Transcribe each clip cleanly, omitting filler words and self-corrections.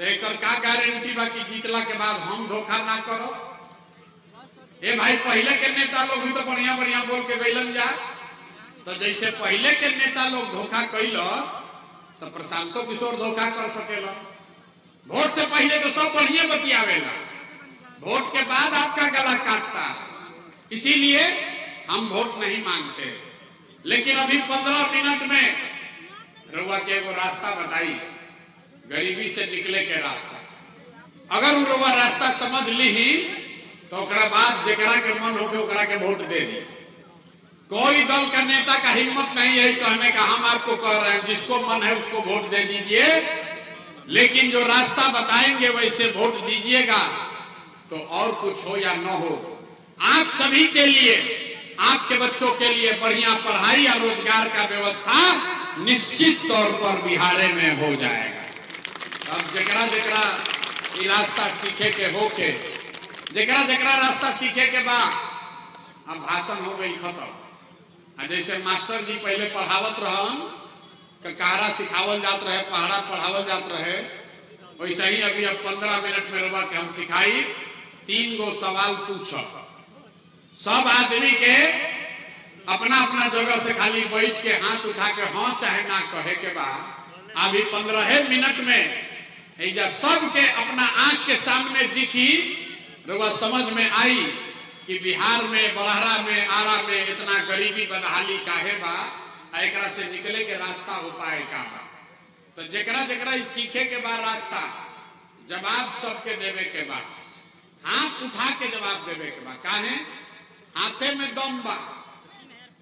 तो एक का गारंटी बा कि जीतला के बाद हम धोखा ना करो। ए भाई पहले के नेता लोग भी तो बढ़िया बढ़िया बोल के गैलन जा, तो जैसे पहले के नेता लोग धोखा कैलस तो प्रशांतो किशोर धोखा कर सकेला। वोट से पहले तो सब बढ़िया बतियावेला, वोट के बाद आपका गला काटता है, इसीलिए हम वोट नहीं मांगते। लेकिन अभी 15 मिनट में रउआ के एगो रास्ता बताई, गरीबी से निकले के रास्ता। अगर वो रउआ रास्ता समझ ली तो ओकरा बाद जेकरा के मन होके ओकरा के वोट दे दी। कोई दल का नेता का हिम्मत नहीं है कहने का हम आपको कह रहे हैं जिसको मन है उसको वोट दे दीजिए, लेकिन जो रास्ता बताएंगे वैसे वोट दीजिएगा। तो और कुछ हो या न हो, आप सभी के लिए, आपके बच्चों के लिए बढ़िया पढ़ाई या रोजगार का व्यवस्था निश्चित तौर पर बिहार में हो जाएगा। अब जकरा जकरा ये रास्ता सीखे के होके, जकरा जकरा रास्ता सीखे के बाद अब भाषण हो गई खत्म। जैसे मास्टर जी पहले पढ़ावत रहन, ककारा सिखावल जात रहे, पहाड़ा पढ़ावल जात रहे, वैसे ही अभी अब 15 मिनट में रउआ के हम सिखाई 3 गो सवाल पूछो। सब आदमी के अपना अपना जगह से खाली बैठ के हाथ उठा के हाँ चाहे ना कहे के बाद अभी 15 मिनट में सबके अपना आंख के सामने दिखी, रउआ समझ में आई कि बिहार में, बड़हरा में, आरा में इतना गरीबी बदहाली काहे बा, एकरा से निकले के रास्ता हो पाए का बा। तो जकरा जकरा सीखे के बाद रास्ता जवाब सबके देवे के बाद, हाथ उठा के जवाब देवे के बाद, काहे हाथे में दम बा,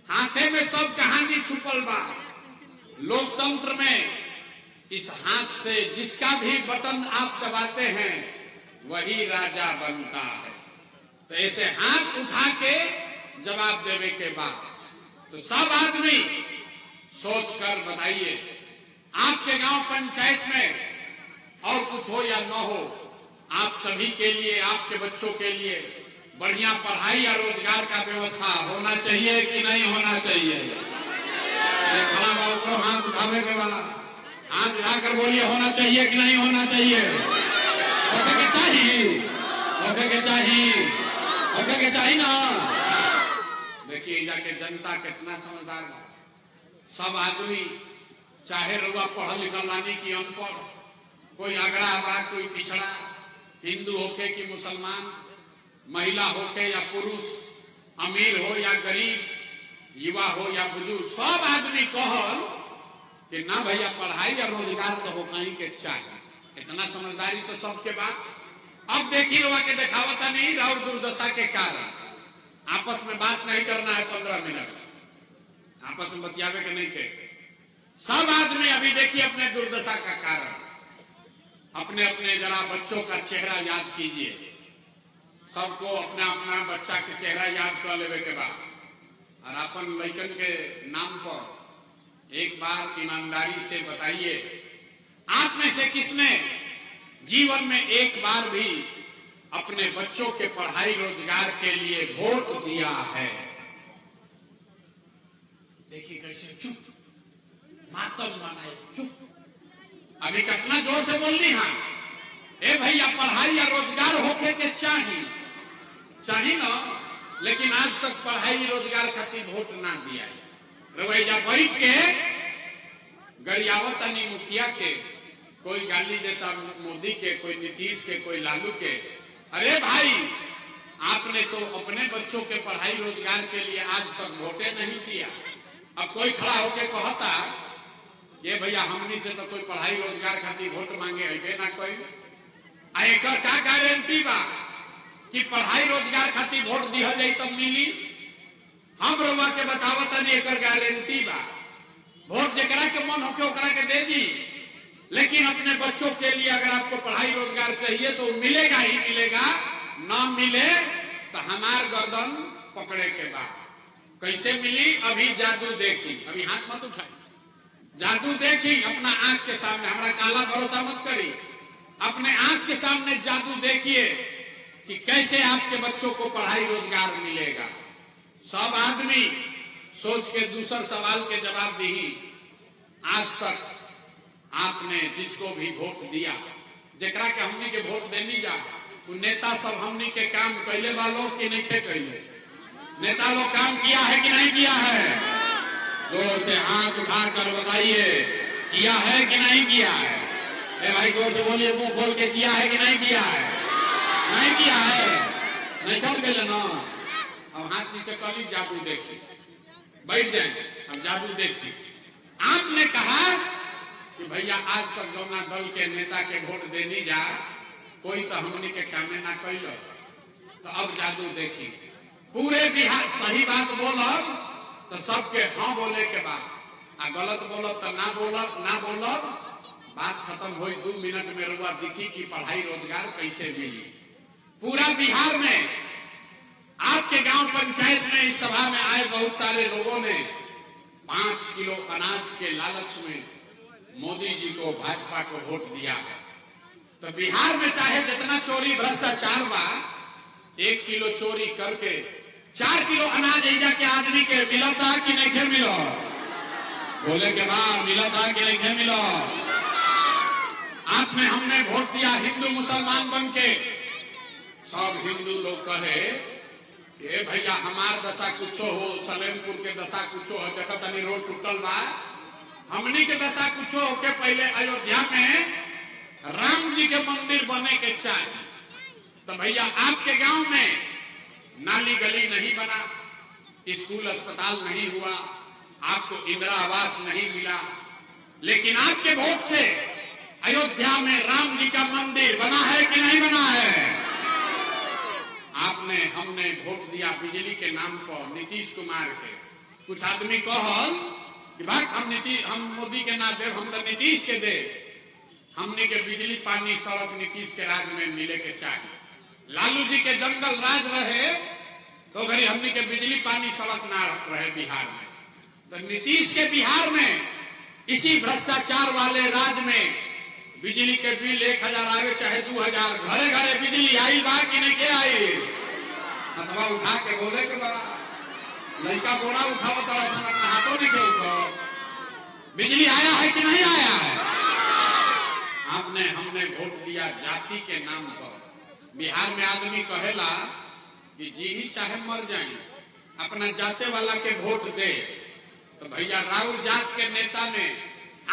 हाथे में सब कहानी छुपल बा। लोकतंत्र में इस हाथ से जिसका भी बटन आप दबाते हैं वही राजा बनता है। तो ऐसे हाथ उठा के जवाब देवे के बाद तो सब आदमी सोचकर बताइए, आपके गांव पंचायत में और कुछ हो या न हो, आप सभी के लिए, आपके बच्चों के लिए बढ़िया पढ़ाई या रोजगार का व्यवस्था होना चाहिए कि नहीं होना चाहिए? खड़ा बाबू को हाथ उठावे के वाला हाथ उठाकर बोलिए, होना चाहिए कि नहीं होना चाहिए? होके के चाहिए, होके के चाहिए, होके के चाहिए ना। देखिए जाके जनता कितना समझदार है। सब आदमी चाहे रुआ पढ़ लिखल लानी की अनपढ़, कोई अगड़ा बा, कोई पिछड़ा, हिंदू होके कि मुसलमान, महिला होके या पुरुष, अमीर हो या गरीब, युवा हो या बुजुर्ग, सब आदमी कहल कि ना भैया पढ़ाई या रोजगार तो हो कहीं के चाहिए। इतना समझदारी तो सबके बाद। अब देखिए रुआ के दिखावता नहीं, और दुर्दशा के कारण आपस में बात नहीं करना है, 15 मिनट आपस में बतियावे के नहीं के। सब आदमी अभी देखिए अपने दुर्दशा का कारण, अपने अपने जरा बच्चों का चेहरा याद कीजिए। सबको अपना अपना बच्चा के चेहरा याद कर लेवे के बाद और अपन लड़कन के नाम पर एक बार ईमानदारी से बताइए, आप में से किसने जीवन में एक बार भी अपने बच्चों के पढ़ाई रोजगार के लिए वोट दिया है? देखिए कैसे चुप, मातम बनाए चुप। अभी कितना जोर से बोलनी है, ए भैया पढ़ाई या रोजगार होके के चाहिए ना, लेकिन आज तक पढ़ाई रोजगार खातिर वोट ना दिया। रवैया बैठ के गरियावत नहीं मुखिया के, कोई गाली देता मोदी के, कोई नीतीश के, कोई लालू के। अरे भाई आपने तो अपने बच्चों के पढ़ाई रोजगार के लिए आज तक वोटे नहीं दिया। अब कोई खड़ा होके कहता ये भैया हमनी से तो कोई पढ़ाई रोजगार खातिर वोट मांगे है ना कोई। एक का गारंटी बा कि पढ़ाई रोजगार खातिर वोट दिया जाए तब मिली? हम रउआ के बतावत नहीं, एक गारंटी बा। वोट जकरा के मन होके ओकरा के दे दी, लेकिन अपने बच्चों के लिए अगर आपको पढ़ाई रोजगार चाहिए तो मिलेगा ही मिलेगा, ना मिले तो हमार गर्दन पकड़े के बाद। कैसे मिली? अभी जादू देखी, अभी हाथ मत उठाई, जादू देखी अपना आंख के सामने, हमारा काला भरोसा मत करी, अपने आंख के सामने जादू देखिए कि कैसे आपके बच्चों को पढ़ाई रोजगार मिलेगा। सब आदमी सोच के दूसर सवाल के जवाब दी। आज तक आपने जिसको भी वोट दिया जेकरा के हमनी के वोट देनी जा, वो नेता सब हमनी के काम कैले वालों की नहीं थे कैले। नेता लोग काम किया है कि नहीं किया है? जोर से हाथ उठाकर बताइए, किया है कि नहीं किया है? ए भाई जोर से बोलिए, मुंह खोल के, किया है कि नहीं किया है? नहीं किया है, नहीं खोल के लेना। अब हाथ नीचे कली, जादू देखिए, बैठ जाएंगे, हम जादू देखिए। आपने कहा कि भैया आज तक जौना दल के नेता के वोट देनी जा, कोई तो हमनी के कामे ना कैलो, तो अब जादू देखी। पूरे बिहार सही बात बोलब तो सबके हाँ बोले के बाद, आ गलत बोलब तो ना बोलब, बात खत्म हो 2 मिनट में रुआ दिखी कि पढ़ाई रोजगार कैसे मिली। पूरा बिहार में आपके गांव पंचायत में इस सभा में आए बहुत सारे लोगों ने 5 किलो अनाज के लालच में मोदी जी को, भाजपा को वोट दिया है। तो बिहार में चाहे जितना चोरी भ्रष्टाचार बा, 1 किलो चोरी करके 4 किलो अनाज एजा के आदमी के मिलता कि नहीं मिलो? बोले के बाद मिलता कि नहीं मिलो? आपने हमने वोट दिया हिंदू मुसलमान बन के। सब हिंदू लोग कहे ए भैया हमार दशा कुछो हो, सलेमपुर के दशा कुछो हो, देखा तनी रोड टूटल बा, हमनी के दशा कुछो हो के पहले अयोध्या में राम जी के मंदिर बने के चाहिए। तो भैया आपके गांव में नाली गली नहीं बना, स्कूल अस्पताल नहीं हुआ, आपको इंदिरा आवास नहीं मिला, लेकिन आपके वोट से अयोध्या में राम जी का मंदिर बना है कि नहीं बना है? हमने वोट दिया बिजली के नाम पर नीतीश कुमार के। कुछ आदमी कहल कि भाई हम मोदी के ना दे, हम तो नीतीश के दे। हमने के बिजली पानी सड़क नीतीश के राज में मिले के चाहिए। लालू जी के जंगल राज रहे तो घड़ी हमने के बिजली पानी सड़क ना रहे बिहार में। तो नीतीश के बिहार में इसी भ्रष्टाचार वाले राज में बिजली के बिल 1000 आवे चाहे 2000, घरे घरे बिजली आई बा कि नहीं के आई? अथवा उठा के बोले के बा, लड़का बोरा उठाओ तो हाथों नहीं के उठो। बिजली आया है कि नहीं आया है? हमने वोट दिया जाति के नाम पर। बिहार में आदमी कहेला कि जी ही चाहे मर जाए अपना जाते वाला के वोट दे। तो भैया राहुल जात के नेता ने,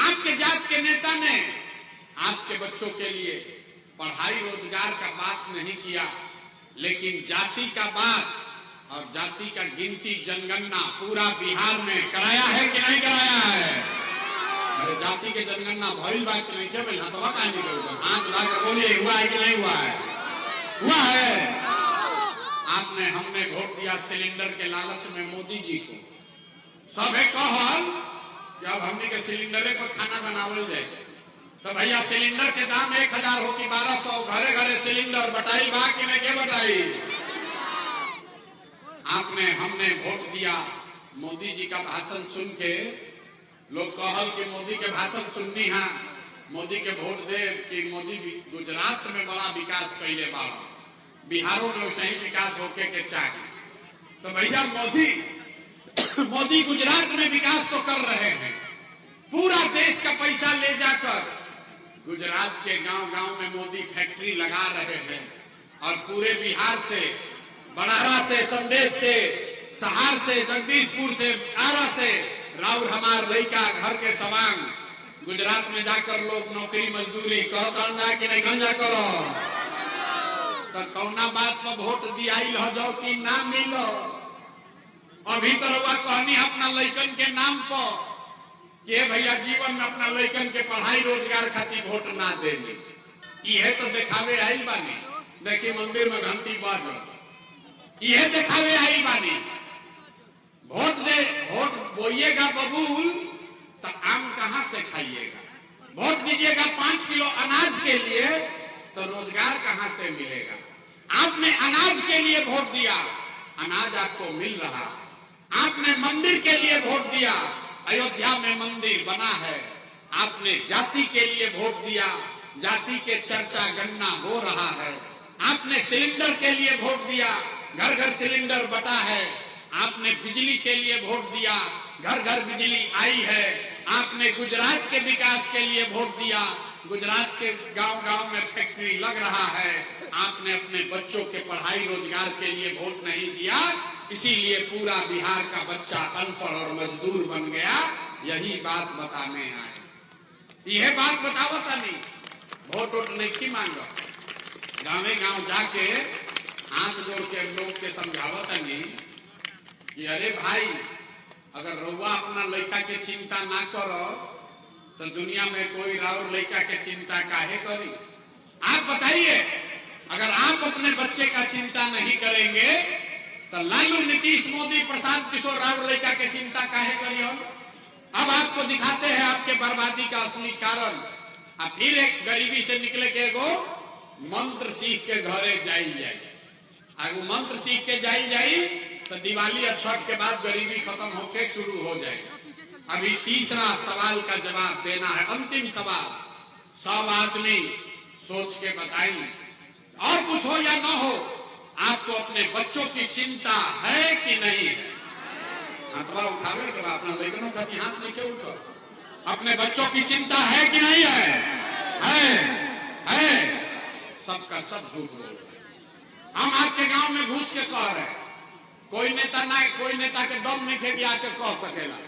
आपके जात के नेता ने आपके बच्चों के लिए पढ़ाई रोजगार का बात नहीं किया, लेकिन जाति का बात और जाति का गिनती जनगणना पूरा बिहार में कराया है कि नहीं कराया है? अरे जाति के जनगणना भइल बा कि नहीं? क्या भाई हथवा का नहीं करूँगा, हाथ लाकर बोलिए हुआ है कि नहीं हुआ है? हुआ है। हमने वोट दिया सिलेंडर के लालच में मोदी जी को। सब है कहल जब हमने के सिलेंडर पर खाना बनावल जाए तो भैया सिलेंडर के दाम 1000 हो कि 1200, घरे घरे सिलेंडर बटाई बा कि नहीं के बटाई? हमने वोट दिया मोदी जी का भाषण सुन के। लोग कहल कि मोदी के भाषण सुननी है, मोदी के वोट दे कि मोदी गुजरात में बड़ा विकास कैले बा, बिहारों में वैसे ही विकास होके के चाहिए। तो भैया मोदी गुजरात में विकास तो कर रहे हैं, पूरा देश का पैसा ले जाकर गुजरात के गांव-गांव में मोदी फैक्ट्री लगा रहे हैं और पूरे बिहार से, बनारस से, संदेश से, सहार से, जगदीशपुर से, आरा से राउर हमार लड़का घर के सवांग गुजरात में जाकर लोग नौकरी मजदूरी करो कि नहीं गंजा करो। तो कौना बात पर वोट दिया जाओ कि ना मिलो? अभी तो रउआ कहनी अपना लड़कन के नाम पर कि भैया जीवन में अपना लड़कन के पढ़ाई रोजगार खातिर वोट ना देंगे। यह तो दिखावे आई बानी, देखिए मंदिर में घंटी बाज, यह दिखावे आई बानी। वोट बोइएगा बबूल तो आम कहां से खाइएगा? वोट दीजिएगा 5 किलो अनाज के लिए तो रोजगार कहां से मिलेगा? आपने अनाज के लिए वोट दिया, अनाज आपको मिल रहा। आपने मंदिर के लिए वोट दिया, अयोध्या में मंदिर बना है। आपने जाति के लिए वोट दिया, जाति के चर्चा गणना हो रहा है। आपने सिलेंडर के लिए वोट दिया, घर घर सिलेंडर बटा है। आपने बिजली के लिए वोट दिया, घर घर बिजली आई है। आपने गुजरात के विकास के लिए वोट दिया, गुजरात के गांव-गांव में फैक्ट्री लग रहा है, आपने अपने बच्चों के पढ़ाई रोजगार के लिए वोट नहीं दिया, इसीलिए पूरा बिहार का बच्चा अनपढ़ और मजदूर बन गया। यही बात बताने आए। यह बात बतावता नहीं, वोट वोट नहीं की मांगो। गाँव गाँव जाके हाथ जोड़ के लोग के समझावता नहीं कि अरे भाई, अगर रउआ अपना लड़का के चिंता ना करो तो दुनिया में कोई राउर लड़का के चिंता काहे करी। आप बताइए, अगर आप अपने बच्चे का चिंता नहीं करेंगे तो लालू, नीतीश, मोदी, प्रशांत किशोर राउर लड़का के चिंता काहे करी हो। अब आपको दिखाते हैं आपके बर्बादी का असली कारण। अब फिर एक गरीबी से निकले के एगो मंत्र सीख के घरे जाई, अगर मंत्र सीख के जाई तो दिवाली और छठ के बाद गरीबी खत्म होके शुरू हो जाएगी। अभी तीसरा सवाल का जवाब देना है, अंतिम सवाल। सब आदमी सोच के बताइए, और कुछ हो या ना हो, आपको अपने बच्चों की चिंता है कि नहीं है। हाथवा उठावे के बाद अपना लेकिन कभी हाथ नहीं के उठो। अपने बच्चों की चिंता है कि नहीं है? है। सबका सब झूठ बोल रहे। हम आपके गांव में घुस के कह रहे, कोई नेता ना, कोई नेता के दम नहीं थे कि आके कह सकेला।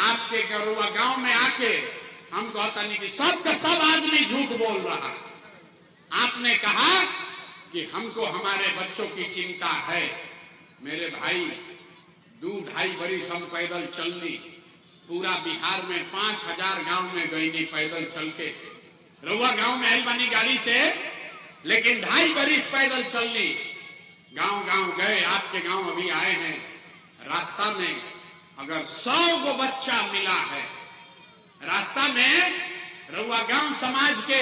आपके गरुआ गांव में आके हम कहता नहीं कि सबका सब आदमी झूठ बोल रहा। आपने कहा कि हमको हमारे बच्चों की चिंता है। मेरे भाई, 2-2.5 बरिस हम पैदल चलनी, पूरा बिहार में 5000 गांव में गई नहीं पैदल चल के। रउआ गांव में आई बानी गाड़ी से, लेकिन 2.5 बरिस पैदल चलनी, गांव गांव गए। आपके गांव अभी आए हैं, रास्ता में अगर 100 गो बच्चा मिला है, रास्ता में रउआ गांव समाज के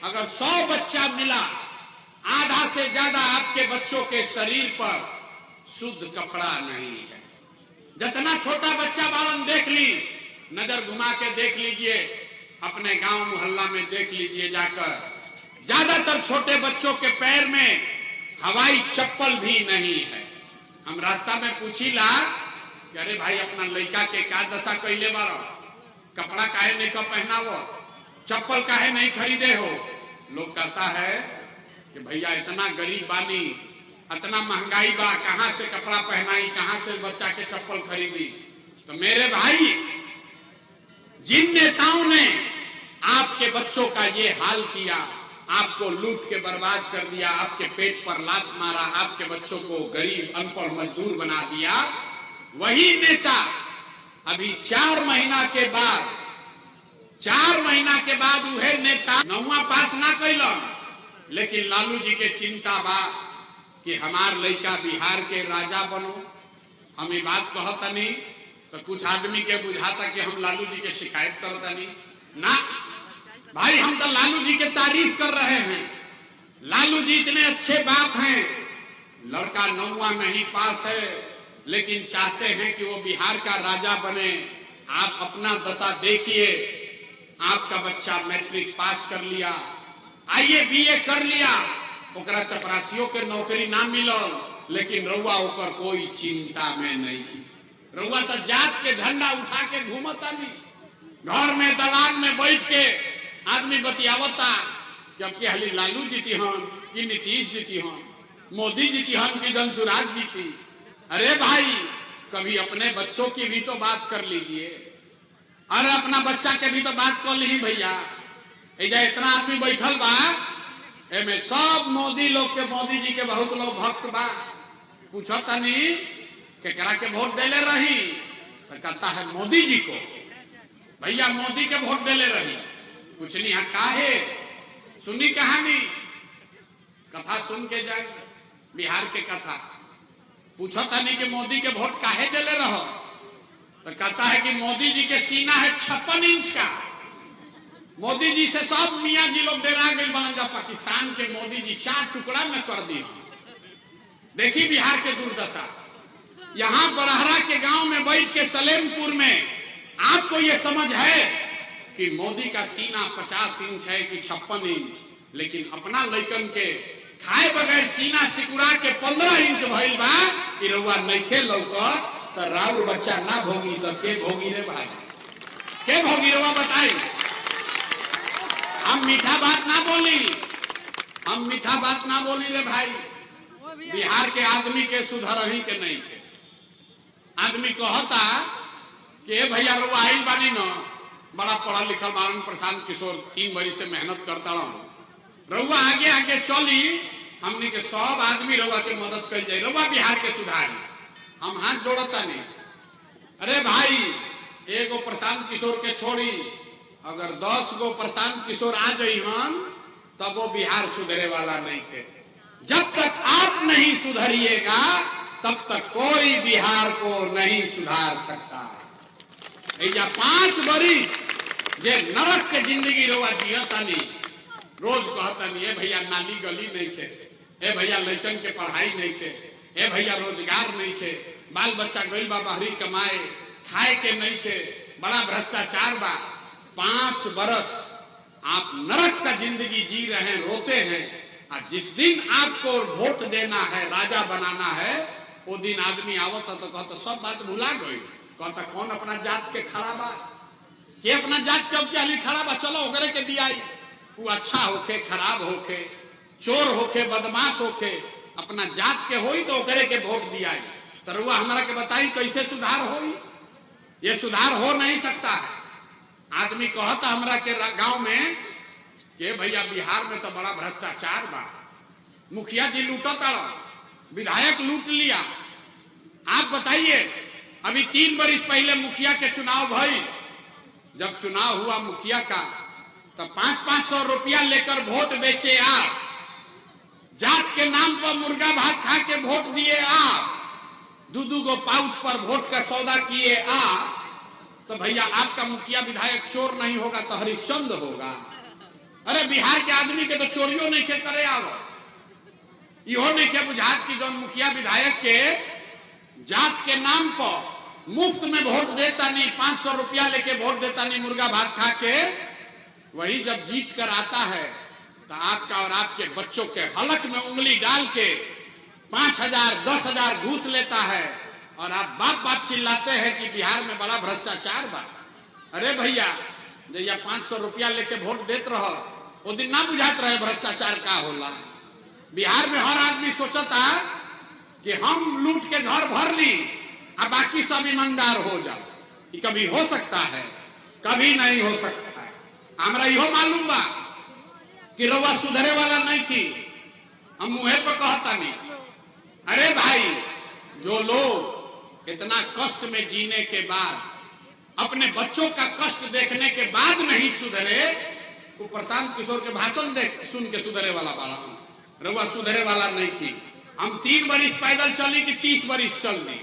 अगर 100 बच्चा मिला, आधा से ज्यादा आपके बच्चों के शरीर पर शुद्ध कपड़ा नहीं है। जितना छोटा बच्चा बालन देख ली, नजर घुमा के देख लीजिए, अपने गांव मोहल्ला में देख लीजिए जाकर, ज्यादातर छोटे बच्चों के पैर में हवाई चप्पल भी नहीं है। हम रास्ता में पूछीला कि अरे भाई, अपना लड़का के का दशा कैले बारो, कपड़ा काहे नहीं का पहनावो, चप्पल काहे नहीं खरीदे हो। लोग कहता है कि भैया इतना गरीब बानी, इतना महंगाई बा, कहां से कपड़ा पहनाई, कहां से बच्चा के चप्पल खरीदी। तो मेरे भाई, जिन नेताओं ने आपके बच्चों का ये हाल किया, आपको लूट के बर्बाद कर दिया, आपके पेट पर लात मारा, आपके बच्चों को गरीब अनपढ़ मजदूर बना दिया, वही नेता अभी 4 महीना के बाद वह नेता 9वां पास ना कैलन, लेकिन लालू जी के चिंता बा कि हमार लड़का बिहार के राजा बनो। हम ये बात कहता नहीं तो कुछ आदमी के बुझाता कि हम लालू जी के शिकायत करता नहीं ना। भाई, हम तो लालू जी के तारीफ कर रहे हैं। लालू जी इतने अच्छे बाप हैं, लड़का 9वां नहीं पास है, लेकिन चाहते हैं कि वो बिहार का राजा बने। आप अपना दशा देखिए, आपका बच्चा मैट्रिक पास कर लिया, आईए बीए कर लिया, ओकरा चपरासियों के नौकरी ना मिलल, लेकिन रउआ ओकर कोई चिंता में नहीं की। रउआ तो जात के झंडा उठा के घूमता नहीं, घर में दलान में बैठ के आदमी बतियावता जबकि हाली लालू जीती हन कि नीतीश जीती हन, मोदी जीती हन कि धनसुराज जीती। अरे भाई, कभी अपने बच्चों की भी तो बात कर लीजिए। अरे अपना बच्चा के भी तो बात कर ली भैया। एजा इतना आदमी बैठल बा, एमे सब मोदी लोग के, मोदी जी के बहुत लोग भक्त बा। पूछता नहीं केकरा के वोट देले रही, तो कहता है मोदी जी को। भैया, मोदी के वोट देले रही, कुछ नहीं है काहे। सुनी कहानी, कथा सुन के जाए, बिहार के कथा। पूछता नहीं कि मोदी के वोट काहे देले रहो, तो कहता है कि मोदी जी के सीना है 56 इंच का। मोदी जी से सब मियाँ जी लोग डरा गए बनल, जब पाकिस्तान के मोदी जी 4 टुकड़ा में कर दिए। देखी बिहार के दुर्दशा। यहाँ बरहरा के गांव में बैठ के सलेमपुर में आपको ये समझ है कि मोदी का सीना 50 इंच है कि 56 इंच, लेकिन अपना लड़कन के खाए बगैर सीना सिकुड़ा के 15 इंच भइल बा। कि रउआ नइखे लौकत तो राउर बच्चा ना भोगी तो के भोगी रे भाई, के भोगी रउआ बताई। हम मीठा बात ना बोली, हम मीठा बात ना बोली रे भाई। बिहार के आदमी के सुधर ही के नहीं के आदमी कहता कि भैया रुआ आई बानी न, बड़ा पढ़ा लिखल बारन प्रशांत किशोर 3 बरी से मेहनत करता रहुआ आगे आगे चली, हमने के सब आदमी रहुआ के मदद कर जाए, रहुआ बिहार के सुधारी। हम हाथ जोड़ता नहीं। अरे भाई एगो प्रशांत किशोर के छोड़ी, अगर 10 गो प्रशांत किशोर आ जाई हम तब वो बिहार सुधरे वाला नहीं थे। जब तक आप नहीं सुधरिएगा तब तक कोई बिहार को नहीं सुधार सकता। 5 बरिस जे नरक के जिंदगी रोवा जियता नहीं, रोज कहता नहीं, ए भैया नाली गली नहीं थे, ए भैया लड़कन के पढ़ाई नहीं थे, ए भैया रोजगार नहीं थे, बाल बच्चा गइल बा बाहरी कमाए, खाए के नहीं थे, बड़ा भ्रष्टाचार बा। 5 बरस आप नरक का जिंदगी जी रहे हैं, रोते हैं। और जिस दिन आपको वोट देना है, राजा बनाना है, वो दिन आदमी आवता तो कहता सब बात भुला गई। कहता कौन अपना जात के खड़ा बा, ये अपना जात के क्या खड़ा बा, चलो ओकरे के दियाई। वो अच्छा होके, खराब होके, चोर होके, बदमाश होके, अपना जात के होई तो ओकरे के वोट दियाई। तरुआ हमारा के बताई कैसे सुधार होई? ये सुधार हो नहीं सकता है। आदमी कहता हमरा के गांव में कि भैया बिहार में तो बड़ा भ्रष्टाचार बा, मुखिया जी लूटता, विधायक लूट लिया। आप बताइए, अभी 3 बरिस पहले मुखिया के चुनाव भई, जब चुनाव हुआ मुखिया का तो 500-500 रुपया लेकर वोट बेचे आप, जात के नाम पर मुर्गा भात खा के वोट दिए आप, 2-2 गो पाउच पर वोट का सौदा किए आप, तो भैया आपका मुखिया विधायक चोर नहीं होगा तो हरिश्चंद्र होगा। अरे बिहार के आदमी के तो चोरियों नहीं के करे आओ, इहो नहीं के बुझात की जो मुखिया विधायक के जात के नाम पर मुफ्त में वोट देता नहीं, 500 रुपया लेके वोट देता नहीं मुर्गा भात खा के, वही जब जीत कर आता है तो आपका और आपके बच्चों के हलक में उंगली डाल के 5,000-10,000 घूस लेता है और आप बाप बाप चिल्लाते हैं कि बिहार में बड़ा भ्रष्टाचार बा। अरे भैया जैया 500 रुपया लेके वोट देते रहो, वो दिन ना बुझात रहे भ्रष्टाचार का होला। बिहार में हर आदमी सोचता कि हम लूट के घर भर ली और बाकी सब ईमानदार हो जाओ। ये कभी हो सकता है? कभी नहीं हो सकता है। हमरा यो मालूम बा कि रउआ सुधरे वाला नहीं थी, हम मुहे पर कहता नहीं। अरे भाई जो लोग इतना कष्ट में जीने के बाद, अपने बच्चों का कष्ट देखने के बाद नहीं सुधरे, वो प्रशांत किशोर के भाषण देख सुन के सुधरे वाला बाड़ा, रउआ सुधरे वाला नहीं थी। हम 3 बरिस पैदल चली कि 30 बरिस चल दी,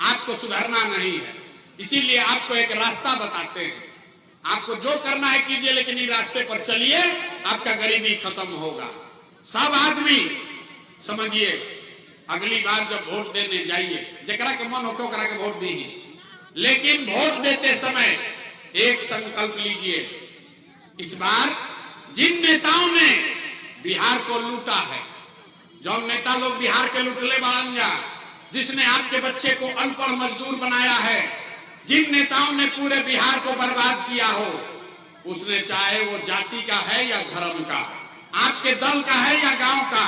आपको सुधरना नहीं है। इसीलिए आपको एक रास्ता बताते हैं, आपको जो करना है कीजिए, लेकिन इस रास्ते पर चलिए, आपका गरीबी खत्म होगा। सब आदमी समझिए, अगली बार जब वोट देने जाइए, जकरा के मन होके ओकरा के वोट दी, लेकिन वोट देते समय एक संकल्प लीजिए, इस बार जिन नेताओं ने बिहार को लूटा है, जो नेता लोग बिहार के लुटले बाड़न जा, जिसने आपके बच्चे को अनपढ़ मजदूर बनाया है, जिन नेताओं ने पूरे बिहार को बर्बाद किया हो, उसने चाहे वो जाति का है या धर्म का, आपके दल का है या गांव का,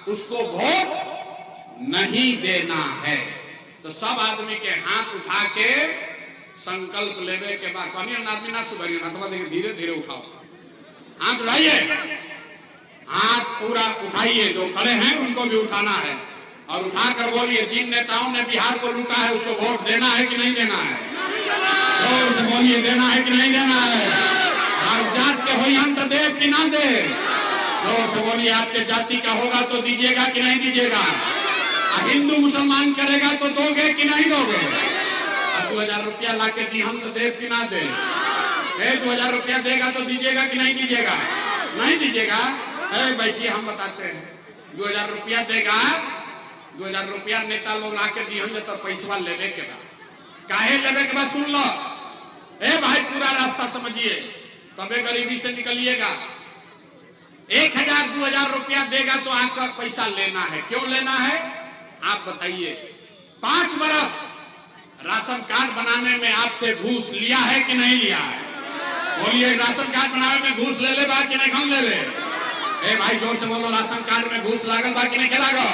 उसको वोट नहीं देना है। तो सब आदमी के हाथ उठा के संकल्प लेने के बाद, आदमी ना सुधरिए ना, तो धीरे धीरे उठाओ, हाथ उठाइए, हाथ पूरा उठाइए, जो खड़े हैं उनको भी उठाना है, और उठाकर बोलिए जिन नेताओं ने बिहार को लूटा है उसको वोट देना है कि नहीं देना है? जोर से बोलिए, देना है कि नहीं देना है? और जात के हो अंत दे कि ना दे? जोर से बोलिए, आपके जाति का होगा तो दीजिएगा कि नहीं दीजिएगा? हिंदू मुसलमान करेगा तो दोगे कि नहीं दोगे? 2000 रुपया ला के दी हम तो दे कि ना दे? 2000 रुपया देगा तो दीजिएगा कि नहीं दीजिएगा? नहीं दीजिएगा? बैठिए, हम बताते हैं। 2000 रुपया देगा, 2000 रुपया नेता लोग ला के दी हम तो पैसा लेने के बाद, काहे लेने के बाद सुन लो, ए भाई पूरा रास्ता समझिए, तबे गरीबी से निकलिएगा। 1000-2000 रुपया देगा तो आपका पैसा लेना है। क्यों लेना है आप बताइए? 5 बरस राशन कार्ड बनाने में आपसे घूस लिया है कि नहीं लिया है? बोलिए राशन कार्ड बनावे में घूस ले बा कि नहीं हम ले ले? ए भाई जोर से बोलो, राशन कार्ड में घूस लागल बा कि नहीं के लागल?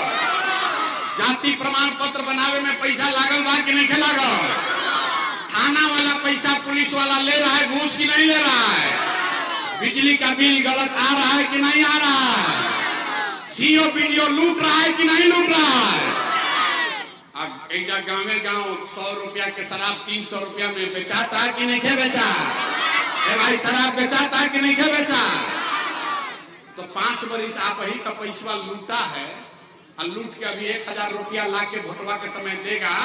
जाति प्रमाण पत्र बनावे में पैसा लागल बा कि नहीं के लागल? थाना वाला पैसा पुलिस वाला ले रहा है घूस की नहीं ले रहा है? बिजली का बिल गलत आ रहा है कि नहीं आ रहा है? सीओ बीडीओ लूट रहा है कि नहीं लूट रहा है? अब एक गाँव 100 रुपया के शराब 300 रुपया में बेचाता कि नहीं के बेचा? ए भाई शराब बेचाता कि नहीं के बेचा? तो 5 बरिस आप ही का पैसा लूटा है और लूट के अभी 1000 रुपया ला के भोटवा के समय देगा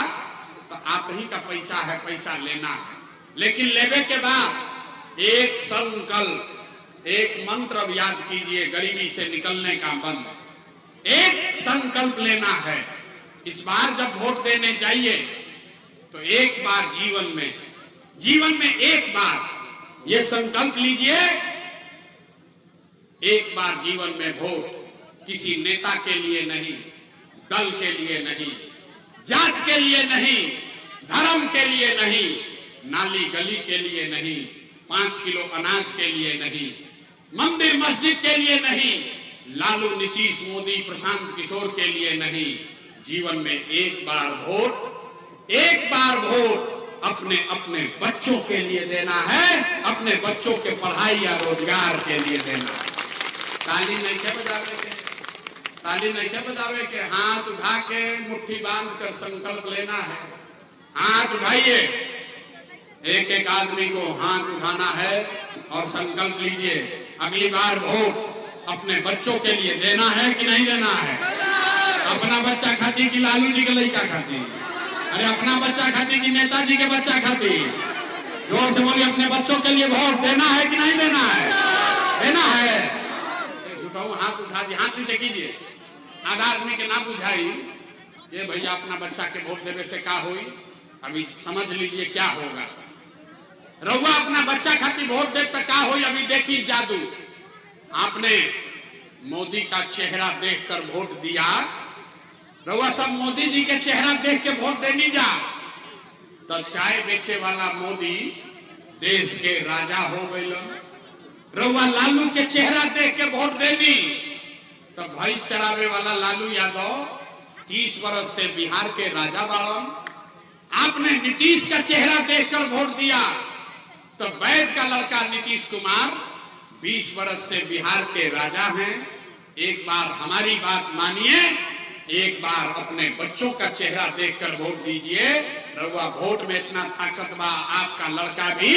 तो आप ही का पैसा है, पैसा लेना है। लेकिन लेवे के बाद एक संकल्प, एक मंत्र अब याद कीजिए, गरीबी से निकलने का मंत्र। एक संकल्प लेना है। इस बार जब वोट देने जाइए तो एक बार जीवन में एक बार ये संकल्प लीजिए, एक बार जीवन में वोट किसी नेता के लिए नहीं, दल के लिए नहीं, जात के लिए नहीं, धर्म के लिए नहीं, नाली गली के लिए नहीं, 5 किलो अनाज के लिए नहीं, मंदिर मस्जिद के लिए नहीं, लालू नीतीश मोदी प्रशांत किशोर के लिए नहीं, जीवन में एक बार वोट अपने अपने बच्चों के लिए देना है, अपने बच्चों के पढ़ाई या रोजगार के लिए देना है। ताली नहीं के बजावे के, ताली नहीं के बजावे के, हाथ उठा के मुट्ठी बांध कर संकल्प लेना है। हाथ उठाइए, एक एक आदमी को हाथ उठाना है और संकल्प लीजिए, अगली बार वोट अपने बच्चों के लिए देना है कि नहीं देना है? अपना बच्चा खाती कि लालू जी के लड़का खाती? अरे अपना बच्चा खाती कि नेताजी के बच्चा खाती? जोर से बोलिए, अपने बच्चों के लिए वोट देना है कि नहीं देना है? देना है। उठाओ, हाथ उठा दिए, हाथ नीचे कीजिए। आधा आदमी के ना बुझाई ये भैया अपना बच्चा के वोट देवे से क्या हुई, अभी समझ लीजिए क्या होगा। रउआ अपना बच्चा खातिर वोट दे तो क्या हुई, अभी देखिए जादू। आपने मोदी का चेहरा देखकर वोट दिया, रउआ सब मोदी जी के चेहरा देख के वोट देनी जा, तो चाय बेचे वाला मोदी देश के राजा हो गए। रउआ लालू के चेहरा देख के वोट देनी तो भैंस चरावे वाला लालू यादव 30 वर्ष से बिहार के राजा बाड़न। आपने नीतीश का चेहरा देखकर वोट दिया तो वैद का लड़का नीतीश कुमार 20 वर्ष से बिहार के राजा हैं। एक बार हमारी बात मानिए, एक बार अपने बच्चों का चेहरा देखकर वोट दीजिए। रउआ वोट में इतना ताकत बा, आपका लड़का भी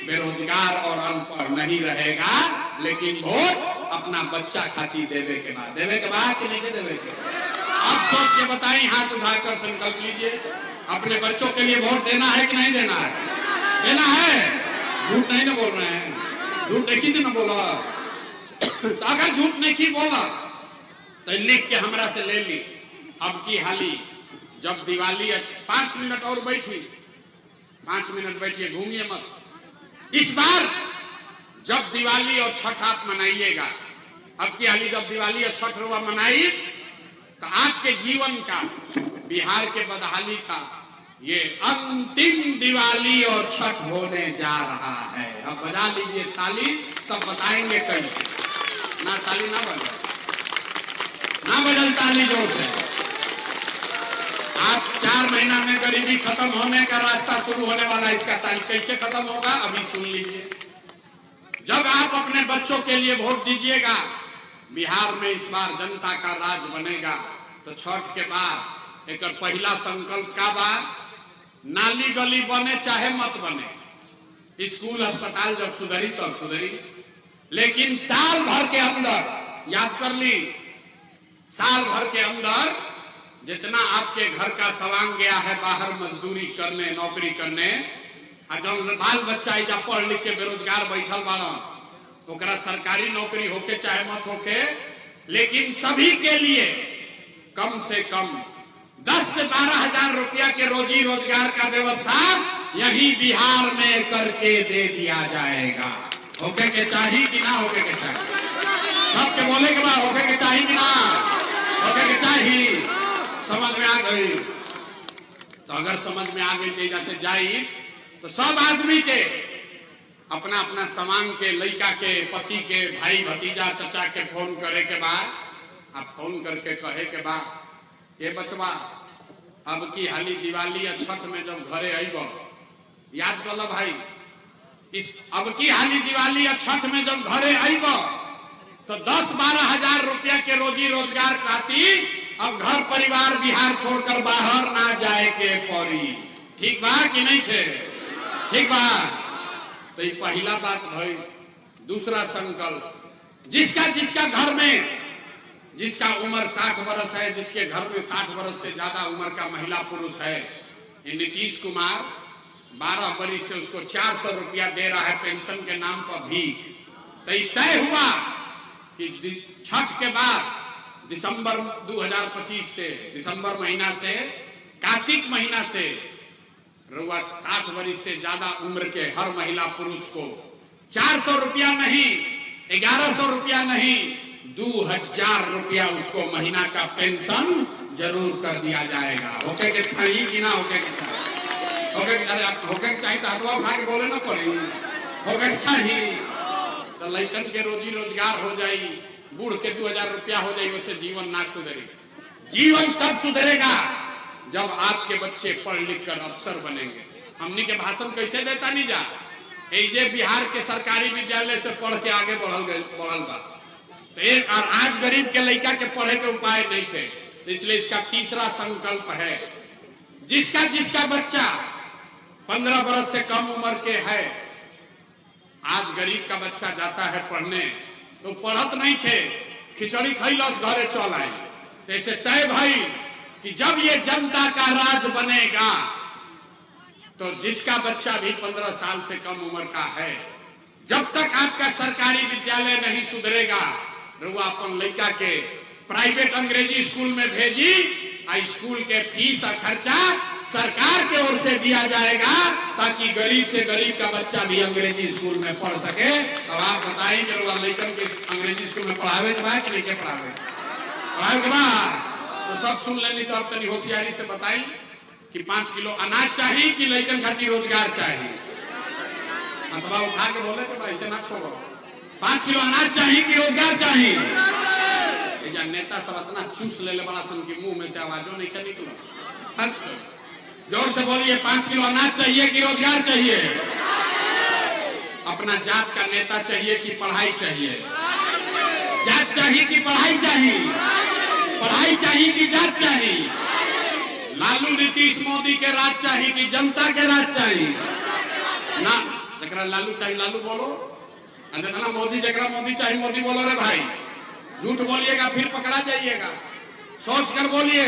बेरोजगार और अनपढ़ नहीं रहेगा, लेकिन वोट अपना बच्चा खातिर देवे के बाद कि नहीं देवे के? आप सोच के बताइए, हाथ उठाकर संकल्प लीजिए, अपने बच्चों के लिए वोट देना है कि नहीं देना है? देना है। झूठ नहीं ना बोल रहे हैं, झूठ नहीं ना बोला। तो अगर झूठ नहीं बोला तो लिख के हमरा से ले ली। अब की हाली जब दिवाली 5 मिनट और बैठी, 5 मिनट बैठिए, घूमिए मत। इस बार जब दिवाली और छठ आप मनाइएगा, अब की हाली जब दिवाली और छठ रुआ मनाई तो आपके जीवन का, बिहार के बदहाली का ये अंतिम दिवाली और छठ होने जा रहा है। अब बजा लीजिए ताली, तब बताएंगे कैसे। ना ताली ना बजल ताली जोर से। आज 4 महीना में गरीबी खत्म होने का रास्ता शुरू होने वाला है। इसका तारीख कैसे खत्म होगा अभी सुन लीजिए। जब आप अपने बच्चों के लिए वोट दीजिएगा, बिहार में इस बार जनता का राज बनेगा। तो छठ के बाद एक पहला संकल्प का बात, नाली गली बने चाहे मत बने, स्कूल अस्पताल जब सुधरी तब सुधरी, लेकिन साल भर के अंदर, याद कर ली, साल भर के अंदर जितना आपके घर का सवांग गया है बाहर मजदूरी करने, नौकरी करने, जब बाल बच्चा जब पढ़ लिख के बेरोजगार बैठल बाड़ा, ओकरा सरकारी नौकरी होके चाहे मत होके, लेकिन सभी के लिए कम से कम 10 से 12 हजार रुपया के रोजी रोजगार का व्यवस्था यही बिहार में करके दे दिया जाएगा। होके के चाहिए कि ना होके के चाहिए? सबके बोले के बाद होके के चाहिए कि ना होके के चाहिए? समझ में आ गई? तो अगर समझ में आ गई तेजा से जाई तो सब आदमी के अपना अपना सामान के लड़का के पति के भाई भतीजा चचा के फोन करे के बाद आप फोन करके कहे के बाद ये बचवा अब की हाली दिवाली या छठ में जब घरे आईब याद कर लो भाई, इस अब की हाली दिवाली या छठ में जब घरे आईब तो 10-12 हजार रुपया के रोजी रोजगार खातिर अब घर परिवार बिहार छोड़कर बाहर ना जाए के पड़ी। ठीक बा कि नहीं थे? ठीक बा। तो ये पहला बात भाई। दूसरा संकल्प, जिसका जिसका घर में जिसका उम्र 60 वर्ष है, जिसके घर में 60 वर्ष से ज्यादा उम्र का महिला पुरुष है, ये नीतीश कुमार 12 वर्ष से उसको 400 रुपया दे रहा है पेंशन के नाम पर भीख। तो तय हुआ कि छठ के बाद दिसंबर 2025 से, दिसंबर महीना से कार्तिक महीना से 60 वर्ष से ज्यादा उम्र के हर महिला पुरुष को 400 रुपया नहीं, 1100 रुपया नहीं, 2000 रुपया उसको महीना का पेंशन जरूर कर दिया जाएगा। होके के चाहिए कि ना होके के चाहिए? होके चाहिए तो हटवा उठा के बोले ना पड़ी, होके चाहिए तो लड़कन के रोजी रोजगार हो जाए, बूढ़ के 2000 रुपया हो जाए, उससे जीवन ना सुधरेगा। जीवन तब सुधरेगा जब आपके बच्चे पढ़ लिख कर अफसर बनेंगे। हमनी के भाषण कैसे देता नहीं जा, ये बिहार के सरकारी विद्यालय से पढ़ के आगे बढ़ल बा। तो एक और आज गरीब के लड़का के पढ़े के उपाय नहीं थे, तो इसलिए इसका तीसरा संकल्प है, जिसका जिसका बच्चा 15 वर्ष से कम उम्र के है, आज गरीब का बच्चा जाता है पढ़ने तो पढ़त नहीं थे, खिचड़ी खैलस घरे चल आए। जैसे तय भाई कि जब ये जनता का राज बनेगा तो जिसका बच्चा भी 15 साल से कम उम्र का है, जब तक आपका सरकारी विद्यालय नहीं सुधरेगा, रुआ अपन लड़का के प्राइवेट अंग्रेजी स्कूल में भेजी, स्कूल के फीस और खर्चा सरकार के ओर से दिया जाएगा, ताकि गरीब से गरीब का बच्चा भी अंग्रेजी स्कूल में पढ़ सके। अब आप बताइए रुआ लड़कन के अंग्रेजी स्कूल में पढ़ावे के बाद नहीं पढ़ावे के बाद तो सब सुन लेनी। तो अब तनी होशियारी से बताई कि 5 किलो अनाज चाहिए कि लड़कन खातिर रोजगार चाहिए? अथवा उठा के बोले तो ऐसे ना छोड़ो, 5 किलो अनाज चाहिए कि रोजगार चाहिए? नेता सब इतना चूस ले बड़ा सन की मुंह में से आवाजों नहीं निकलो। जोर से बोलिए, 5 किलो अनाज चाहिए कि रोजगार चाहिए? अपना जात का नेता चाहिए कि पढ़ाई चाहिए? जात चाहिए कि पढ़ाई चाहिए? पढ़ाई चाहिए कि जात चाहिए? लालू नीतीश मोदी के राज चाहिए कि जनता के राज चाहिए? ना जरा लालू चाहिए लालू बोलो, जितना मोदी जरा मोदी चाहिए मोदी बोलो। रे भाई झूठ बोलिएगा फिर पकड़ा जाइएगा। सोच कर बोलिए,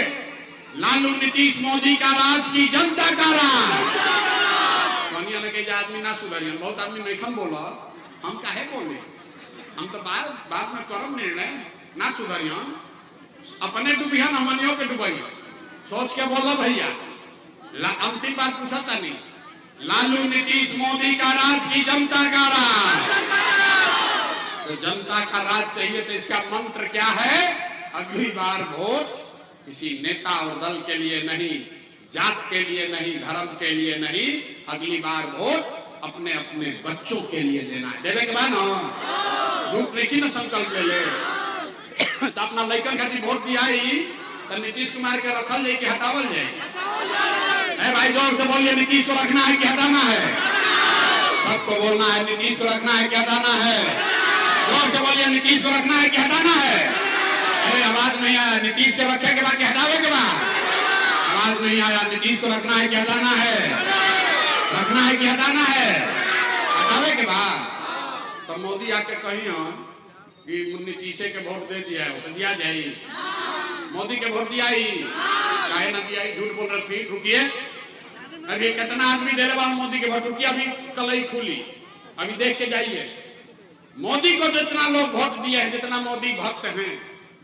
लालू नीतीश मोदी का राज की जनता का राज। आदमी ना सुधरिए, बहुत आदमी नहीं बोला, हम काहे बोले, हम तो बाद में करम निर्णय ना सुधरिए, अपने डूबियन हमनियों के डूबिए। सोच के बोलो भैया। अंतिम बार पूछा था नहीं, लालू नीतीश मोदी का राज की जनता का राज? तो जनता का राज चाहिए तो इसका मंत्र क्या है? अगली बार वोट किसी नेता और दल के लिए नहीं, जात के लिए नहीं, धर्म के लिए नहीं, अगली बार वोट अपने अपने बच्चों के लिए देना है। देवे के बाद झूठ नहीं ना संकल्प ले ले तो अपना लड़कन खातिर वोट दिया ही तो नीतीश कुमार के रखल जाए कि हटावल जाए? भाई जोर से बोलिए, नीतीश को रखना है कि हटाना है? सबको बोलना है, नीतीश को रखना है कि हटाना है? जोर से बोलिए, नीतीश को रखना है कि हटाना है? अरे आवाज नहीं आया, नीतीश के रखे के बाद हटावे के बाद? आवाज नहीं आया, नीतीश को रखना है कि हटाना है? रखना है कि हटाना है? हटावे के बाद तो मोदी आके कही कि नीतीश के वोट दे दिया है तो दिया जाए, मोदी के वोट दिया ही काहे ना दिया? झूठ बोल रहे। फिर रुकिए, अभी कितना आदमी दे रहे मोदी के वोट? रुकिए, अभी कलई खुली, अभी देख के जाइए। मोदी को जितना लोग वोट दिए हैं, जितना मोदी भक्त हैं,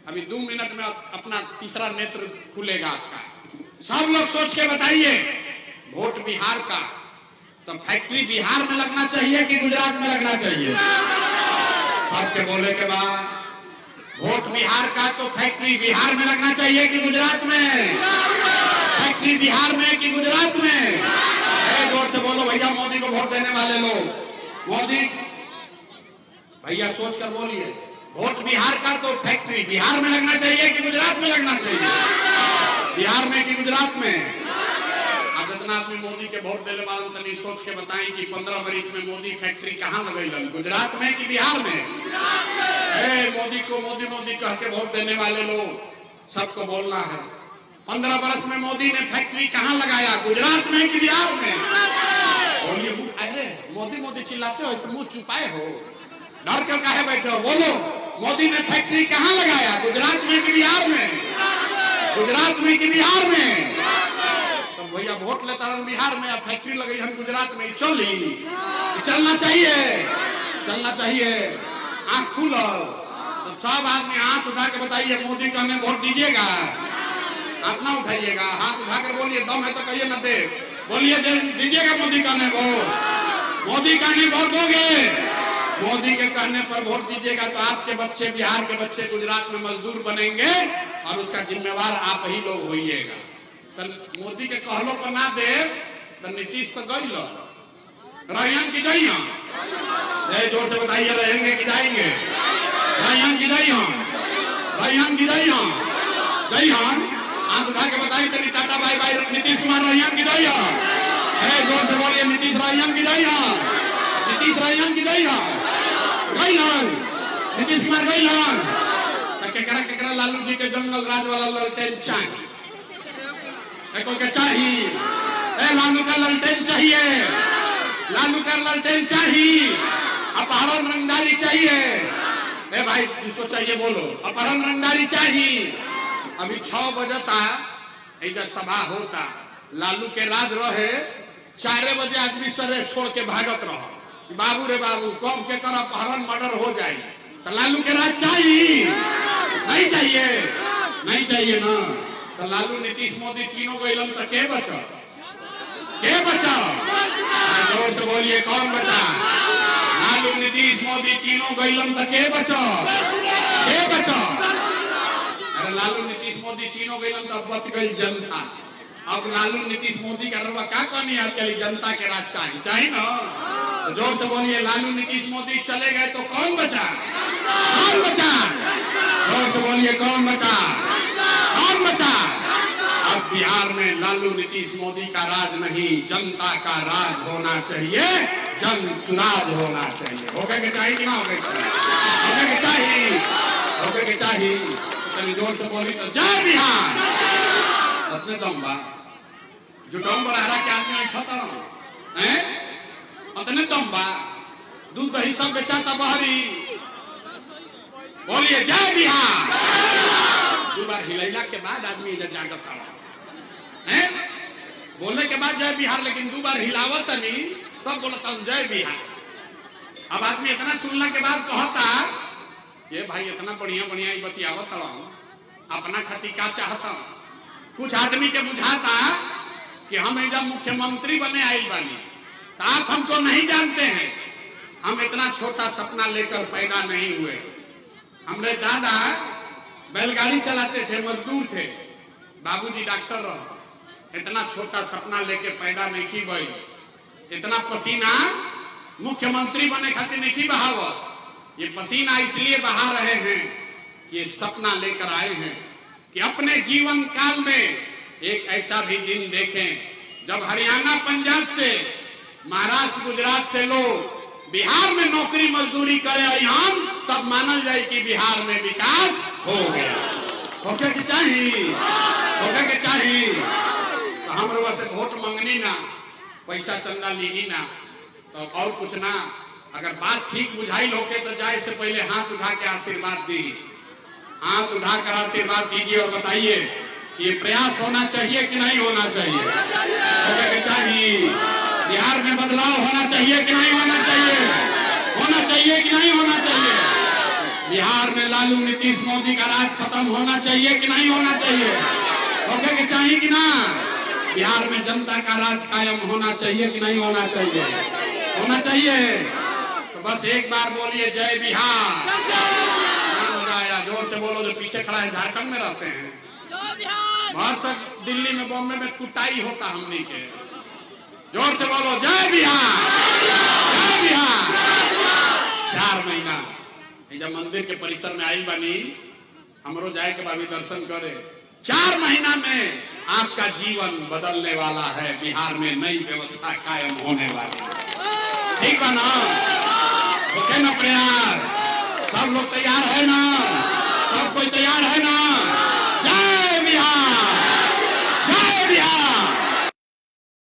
अभी 2 मिनट में अपना तीसरा नेत्र खुलेगा आपका। सब लोग सोच के बताइए, वोट बिहार का तो फैक्ट्री बिहार में लगना चाहिए कि गुजरात में लगना चाहिए? सबके बोले के बाद वोट बिहार का तो फैक्ट्री बिहार में लगना चाहिए कि गुजरात में? फैक्ट्री बिहार में कि गुजरात में? जोर से बोलो भैया, मोदी को वोट देने वाले लोग मोदी भैया सोच कर बोलिए, वोट बिहार का तो फैक्ट्री बिहार में लगना चाहिए कि गुजरात में लगना चाहिए? बिहार में कि गुजरात में? अब जितना आदमी मोदी के वोट देने वाले तनी सोच के बताएं कि 15 वर्ष में मोदी फैक्ट्री कहाँ लगेलन, गुजरात में कि बिहार में? मोदी को मोदी मोदी कह के वोट देने वाले लोग सबको बोलना है, 15 वर्ष में मोदी ने फैक्ट्री कहाँ लगाया, गुजरात में कि बिहार में? बोलिए, अरे मोदी मोदी चिल्लाते हो, इस मुंह छुपाए हो, डर कर काहे बैठे हो? बोलो, मोदी ने फैक्ट्री कहाँ लगाया, गुजरात में कि बिहार में? गुजरात में कि बिहार में? तो भैया वोट लेता रहा बिहार में, फैक्ट्री लगी हम गुजरात में, चलना चाहिए, चलना चाहिए। आंख खुलो तो सब आदमी हाथ उठा के बताइए, मोदी को हमें वोट दीजिएगा? हाथ ना उठाइएगा, हाथ उठाकर बोलिए, दम है तो कहिए न दे, बोलिए दीजिएगा मोदी का हमें वोट। मोदी का हमें वोट दोगे, मोदी के कहने पर वोट दीजिएगा तो आपके बच्चे, बिहार के बच्चे गुजरात में मजदूर बनेंगे और उसका जिम्मेवार आप ही लोग होइएगा। तो मोदी के कहलो पर ना दे तो नीतीश तो गई लो रहियन की जाइए, जोर से बताइए, रहेंगे कि जाएंगे? रहियन की जाइए, रहियन की जाइए, जइहन हाथ उठा के बताइए तेरी tata bye bye Nitish Kumar रहियन की जाइए, जोर से बोलिए नीतीश रहियन की जाइए, नीतीश रहियन की जाइए, गइलन नीतीश कुमार गइलन। केकरा केकरा लालू जी के जंगल राज वाला ललटेन चाहिए, कोई के चाहिए, लालू का ललटेन चाहिए, लालू का ललटेन चाहिए, अपहरण रंगदारी चाहिए। भाई जिसको चाहिए बोलो, अपहरण रंगदारी चाहिए। अभी 6 बजे था इधर सभा होता, लालू के राज रहे, 4 बजे आदमी सरे छोड़ के भागत रहो, बाबू रे बाबू कब के तरह अपहरण मर्डर हो जाए, तो लालू के राज चाहिए? नहीं चाहिए, नहीं चाहिए ना। तो लालू नीतीश मोदी तीनों गइलन तो के बचा, के बचा? जोर से बोलिए, कौन बचा? लालू नीतीश मोदी तीनों गइलन तो के बचा, के बचा? अरे लालू नीतीश मोदी तीनों गइलन तो बच गई जनता। अब लालू नीतीश मोदी का रवा क्या कहनी है, आपके जनता के राज चाहिए, चाहिए ना? तो जोर से बोलिए, लालू नीतीश मोदी चले गए तो कौन बचा, कौन बचा? जोर से बोलिए, कौन बचा, कौन बचा? अब बिहार में लालू नीतीश मोदी का राज नहीं, जनता का राज होना चाहिए, जन सुराज होना चाहिए। होके के चाहिए कि ना होके के चाहिए, होके के चाहिए। चलिए जोर से बोली तो जय बिहार। अपने दम बा जुटम बड़ा के आदमी खाता हैं, अपने दम बा दूध दही सब बेचाता बहरी। बोलिए जय बिहार। 2 बार हिलैला के बाद आदमी इधर जागत है, बोलने के बाद जय बिहार, लेकिन 2 बार हिलावत नहीं तब बोलता जय बिहार। अब आदमी इतना सुनने के बाद कहता ये भाई इतना बढ़िया बढ़िया बतियावत अपना खातिर क्या चाहता। कुछ आदमी के बुझाता कि हम जब मुख्यमंत्री बने आई बानी तो आप हमको नहीं जानते हैं, हम इतना छोटा सपना लेकर पैदा नहीं हुए। हमरे दादा बैलगाड़ी चलाते थे, मजदूर थे, बाबूजी डॉक्टर रहे, इतना छोटा सपना लेके पैदा नहीं की भाई। इतना पसीना मुख्यमंत्री बने खातिर नहीं की बहावत, ये पसीना इसलिए बहा रहे हैं कि ये सपना लेकर आए हैं कि अपने जीवन काल में एक ऐसा भी दिन देखें जब हरियाणा पंजाब से, महाराष्ट्र गुजरात से लोग बिहार में नौकरी मजदूरी करे यहाँ, तब मानल जाए कि बिहार में विकास हो गया। होके के चाहिए, होके के चाहिए। तो हम लोग से वोट मांगनी ना, पैसा चंदा लीनी ना, तो और कुछ ना। अगर बात ठीक बुझाई होके तो जाए से पहले हाथ उठा के आशीर्वाद दी, हाथ उठाकर आशीर्वाद दीजिए और बताइए ये प्रयास होना चाहिए कि नहीं होना चाहिए? होके के चाहिए। बिहार में बदलाव होना चाहिए कि नहीं होना चाहिए? होना चाहिए कि नहीं होना चाहिए? बिहार में लालू नीतीश मोदी का राज खत्म होना चाहिए कि नहीं होना चाहिए? होके के चाहिए कि ना? बिहार में जनता का राज कायम होना चाहिए कि नहीं होना चाहिए? होना चाहिए। तो बस एक बार बोलिए जय बिहार। जोर से बोलो, जो पीछे खड़ा है झारखंड में रहते हैं, बाहर से दिल्ली में बॉम्बे में कुटाई होता हमनी के। जोर से बोलो जय बिहार, जय बिहार। 4 महीना जब मंदिर के परिसर में आइल बानी, हमरो जाए के बाद दर्शन करे। 4 महीना में आपका जीवन बदलने वाला है। बिहार में नई व्यवस्था कायम होने वाली है। ठीक है ना? ओके ना प्रयास? सब लोग तैयार है ना? सब कोई तैयार